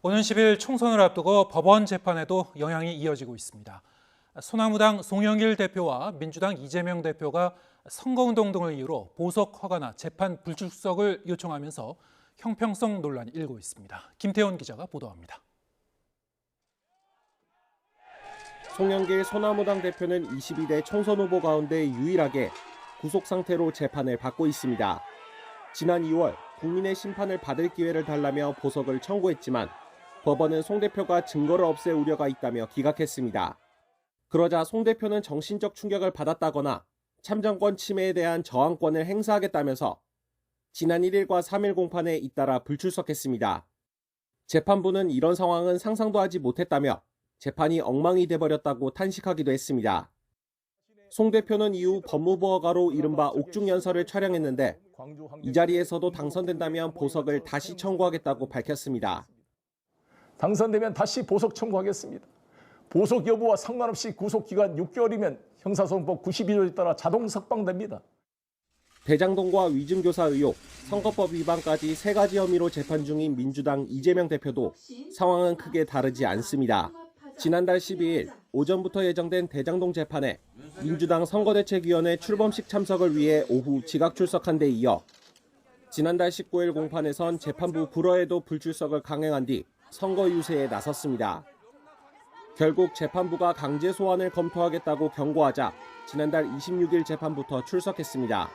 오는 10일 총선을 앞두고 법원 재판에도 영향이 이어지고 있습니다. 소나무당 송영길 대표와 민주당 이재명 대표가 선거운동 등을 이유로 보석 허가나 재판 불출석을 요청하면서 형평성 논란이 일고 있습니다. 김태원 기자가 보도합니다. 송영길 소나무당 대표는 22대 총선 후보 가운데 유일하게 구속 상태로 재판을 받고 있습니다. 지난 2월 국민의 심판을 받을 기회를 달라며 보석을 청구했지만 법원은 송 대표가 증거를 없앨 우려가 있다며 기각했습니다. 그러자 송 대표는 정신적 충격을 받았다거나 참정권 침해에 대한 저항권을 행사하겠다면서 지난 1일과 3일 공판에 잇따라 불출석했습니다. 재판부는 이런 상황은 상상도 하지 못했다며 재판이 엉망이 돼버렸다고 탄식하기도 했습니다. 송 대표는 이후 법무부 허가로 이른바 옥중연설을 촬영했는데 이 자리에서도 당선된다면 보석을 다시 청구하겠다고 밝혔습니다. 당선되면 다시 보석 청구하겠습니다. 보석 여부와 상관없이 구속기간 6개월이면 형사소송법 92조에 따라 자동 석방됩니다. 대장동과 위증교사 의혹, 선거법 위반까지 3가지 혐의로 재판 중인 민주당 이재명 대표도 상황은 크게 다르지 않습니다. 지난달 12일 오전부터 예정된 대장동 재판에 민주당 선거대책위원회 출범식 참석을 위해 오후 지각 출석한 데 이어 지난달 19일 공판에선 재판부 불허에도 불출석을 강행한 뒤 선거 유세에 나섰습니다. 결국 재판부가 강제 소환을 검토하겠다고 경고하자 지난달 26일 재판부터 출석했습니다.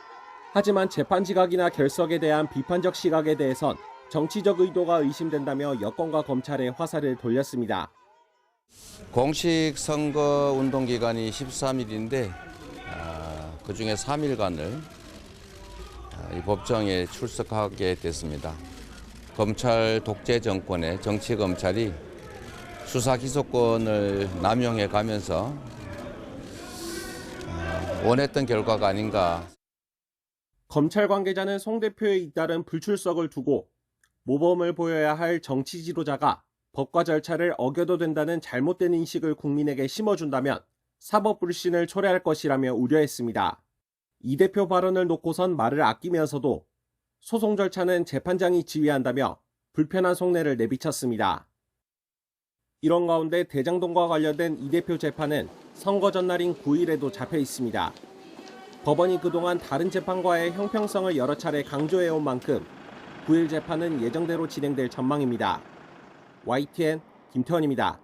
하지만 재판 지각이나 결석에 대한 비판적 시각에 대해선 정치적 의도가 의심된다며 여권과 검찰에 화살을 돌렸습니다. 공식 선거 운동 기간이 13일인데 그중에 3일간을 이 법정에 출석하게 됐습니다. 검찰 독재 정권의 정치검찰이 수사 기소권을 남용해 가면서 원했던 결과가 아닌가. 검찰 관계자는 송 대표의 잇따른 불출석을 두고 모범을 보여야 할 정치 지도자가 법과 절차를 어겨도 된다는 잘못된 인식을 국민에게 심어준다면 사법 불신을 초래할 것이라며 우려했습니다. 이 대표 발언을 놓고선 말을 아끼면서도 소송 절차는 재판장이 지휘한다며 불편한 속내를 내비쳤습니다. 이런 가운데 대장동과 관련된 이 대표 재판은 선거 전날인 9일에도 잡혀 있습니다. 법원이 그동안 다른 재판과의 형평성을 여러 차례 강조해온 만큼 9일 재판은 예정대로 진행될 전망입니다. YTN 김태원입니다.